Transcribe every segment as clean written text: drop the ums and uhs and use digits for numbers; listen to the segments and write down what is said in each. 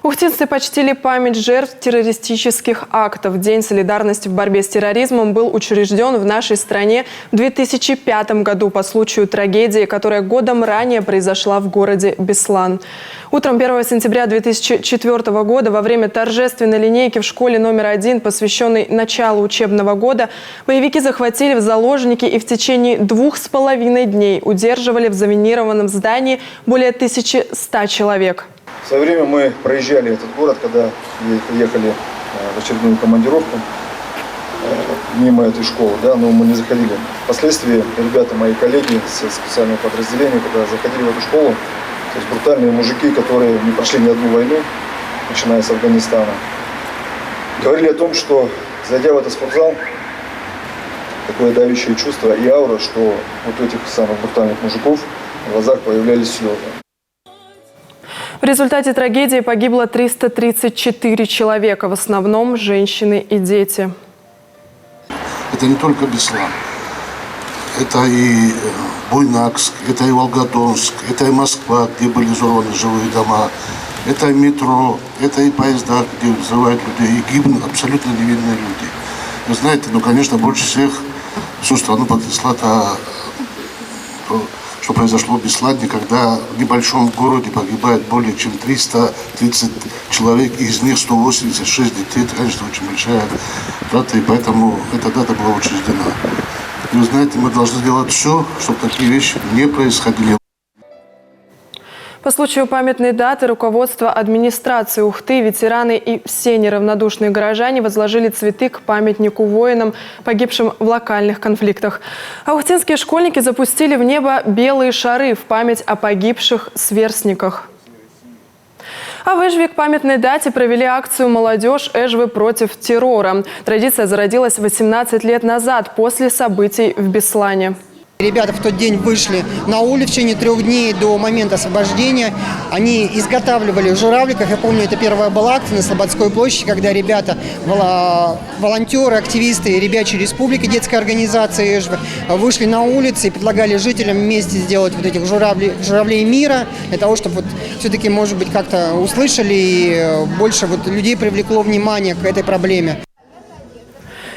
Ухтинцы почтили память жертв террористических актов. День солидарности в борьбе с терроризмом был учрежден в нашей стране в 2005 году по случаю трагедии, которая годом ранее произошла в городе Беслан. Утром 1 сентября 2004 года во время торжественной линейки в школе номер 1, посвященной началу учебного года, боевики захватили в заложники и в течение 2,5 дней удерживали в заминированном здании более 1100 человек. В свое время мы проезжали этот город, когда ехали в очередную командировку мимо этой школы, да, но мы не заходили. Впоследствии ребята, мои коллеги с специального подразделения, когда заходили в эту школу, то есть брутальные мужики, которые не прошли ни одну войну, начиная с Афганистана, говорили о том, что, зайдя в этот спортзал, такое давящее чувство и аура, что вот у этих самых брутальных мужиков в глазах появлялись слезы. В результате трагедии погибло 334 человека, в основном женщины и дети. Это не только Беслан. Это и Буйнакск, это и Волгодонск, это и Москва, где были взорваны живые дома. Это и метро, это и поезда, где взрывают людей, и гибнут абсолютно невинные люди. Вы знаете, ну, конечно, больше всех всю страну потрясла что произошло в Беслане, когда в небольшом городе погибает более чем 330 человек, и из них 186 детей. Это, конечно, очень большая трата, и поэтому эта дата была учреждена. И вы знаете, мы должны делать все, чтобы такие вещи не происходили. По случаю памятной даты руководство администрации Ухты, ветераны и все неравнодушные горожане возложили цветы к памятнику воинам, погибшим в локальных конфликтах. А ухтинские школьники запустили в небо белые шары в память о погибших сверстниках. А в Эжве к памятной дате провели акцию «Молодежь Эжвы против террора». Традиция зародилась 18 лет назад после событий в Беслане. Ребята в тот день вышли на улицу в течение 3 дней до момента освобождения. Они изготавливали в журавликах. Я помню, это первая была акция на Слободской площади, когда ребята, волонтеры, активисты Ребячей республики, детской организации Эжвы, вышли на улицы и предлагали жителям вместе сделать вот этих журавлей мира, для того, чтобы вот все-таки, может быть, как-то услышали и больше вот людей привлекло внимание к этой проблеме.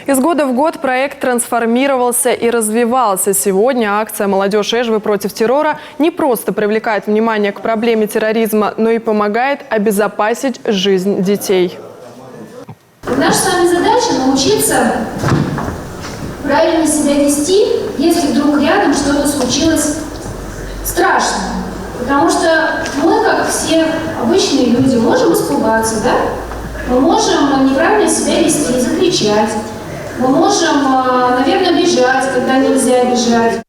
Из года в год проект трансформировался и развивался. Сегодня акция «Молодежь Эжвы против террора» не просто привлекает внимание к проблеме терроризма, но и помогает обезопасить жизнь детей. Наша с вами задача научиться правильно себя вести, если вдруг рядом что-то случилось страшное. Потому что мы, как все обычные люди, можем испугаться, да? Мы можем неправильно себя вести, закричать. Мы можем, наверное, бежать, когда нельзя бежать.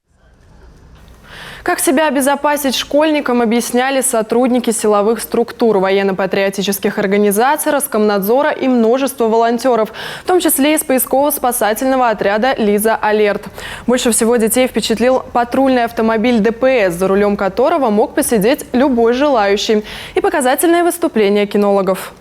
Как себя обезопасить школьникам, объясняли сотрудники силовых структур, военно-патриотических организаций, Роскомнадзора и множество волонтеров, в том числе из поисково-спасательного отряда «Лиза Алерт». Больше всего детей впечатлил патрульный автомобиль ДПС, за рулем которого мог посидеть любой желающий, и показательное выступление кинологов.